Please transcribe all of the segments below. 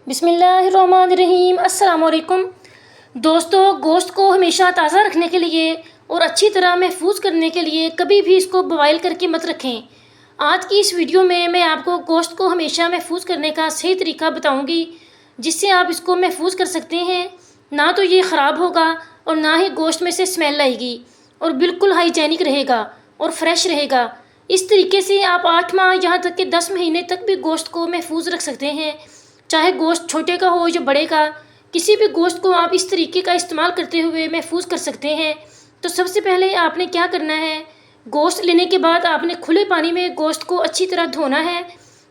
बिस्मिल्लाहिर्रहमानिर्रहीम। अस्सलाम वालेकुम दोस्तों, गोश्त को हमेशा ताज़ा रखने के लिए और अच्छी तरह महफूज करने के लिए कभी भी इसको बॉयल करके मत रखें। आज की इस वीडियो में मैं आपको गोश्त को हमेशा महफूज करने का सही तरीका बताऊंगी, जिससे आप इसको महफूज कर सकते हैं। ना तो ये ख़राब होगा और ना ही गोश्त में से स्मेल आएगी, और बिल्कुल हाइजेनिक रहेगा और फ्रेश रहेगा। इस तरीके से आप 8 माह यहाँ तक कि 10 महीने तक भी गोश्त को महफूज रख सकते हैं। चाहे गोश्त छोटे का हो या बड़े का, किसी भी गोश्त को आप इस तरीके का इस्तेमाल करते हुए महफूज कर सकते हैं। तो सबसे पहले आपने क्या करना है, गोश्त लेने के बाद आपने खुले पानी में गोश्त को अच्छी तरह धोना है।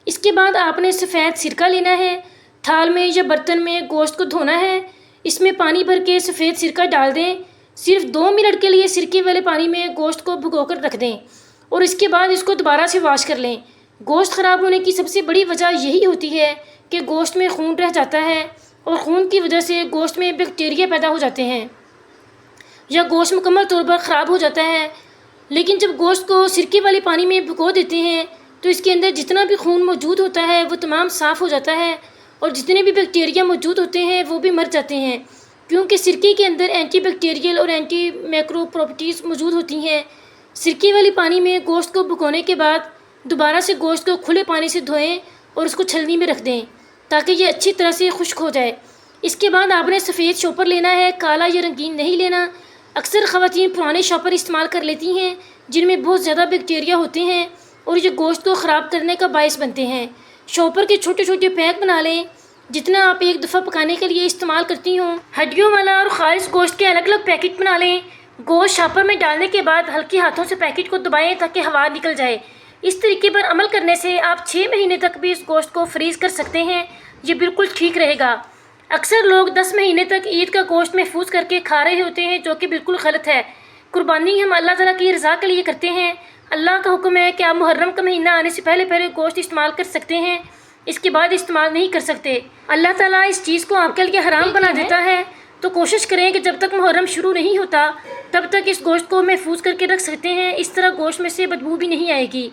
इसके बाद आपने सफ़ेद सिरका लेना है, थाल में या बर्तन में गोश्त को धोना है। इसमें पानी भर के सफ़ेद सिरका डाल दें। सिर्फ 2 मिनट के लिए सिरके वाले पानी में गोश्त को भिगोकर रख दें और इसके बाद इसको दोबारा से वॉश कर लें। गोश्त ख़राब होने की सबसे बड़ी वजह यही होती है कि गोश्त में खून रह जाता है और खून की वजह से गोश्त में बैक्टीरिया पैदा हो जाते हैं या गोश्त मुकम्मल तौर पर ख़राब हो जाता है। लेकिन जब गोश्त को सिरके वाले पानी में भिगो देते हैं तो इसके अंदर जितना भी खून मौजूद होता है वो तमाम साफ़ हो जाता है और जितने भी बैक्टीरिया मौजूद होते हैं वो भी मर जाते हैं, क्योंकि सिरके के अंदर एंटी बैक्टीरियल और एंटी मैक्रो प्रॉपर्टीज़ मौजूद होती हैं। सिरके वाले पानी में गोश्त को भिगोने के बाद दोबारा से गोश्त को खुले पानी से धोएं और उसको छलनी में रख दें ताकि ये अच्छी तरह से खुश्क हो जाए। इसके बाद आपने सफ़ेद शॉपर लेना है, काला या रंगीन नहीं लेना। अक्सर ख़वातीन पुराने शॉपर इस्तेमाल कर लेती हैं जिनमें बहुत ज़्यादा बैक्टीरिया होते हैं और ये गोश्त को ख़राब करने का बायस बनते हैं। शॉपर के छोटे छोटे पैक बना लें जितना आप एक दफ़ा पकाने के लिए इस्तेमाल करती हों। हड्डियों वाला और खालिश गोश्त के अलग अलग पैकेट बना लें। गोश्त शॉपर में डालने के बाद हल्के हाथों से पैकेट को दबाएं ताकि हवा निकल जाए। इस तरीके पर अमल करने से आप 6 महीने तक भी इस गोश्त को फ्रीज़ कर सकते हैं। ये बिल्कुल ठीक रहेगा। अक्सर लोग 10 महीने तक ईद का गोश्त महफूज करके खा रहे होते हैं, जो कि बिल्कुल गलत है। कुर्बानी हम अल्लाह ताला की रज़ा के लिए करते हैं। अल्लाह का हुक्म है कि आप मुहर्रम का महीना आने से पहले पहले गोश्त इस्तेमाल कर सकते हैं, इसके बाद इस्तेमाल नहीं कर सकते। अल्लाह ताला इस चीज़ को आपके लिए हराम बना देता है। तो कोशिश करें कि जब तक मुहर्रम शुरू नहीं होता तब तक इस गोश्त को महफूज करके रख सकते हैं। इस तरह गोश्त में से बदबू भी नहीं आएगी।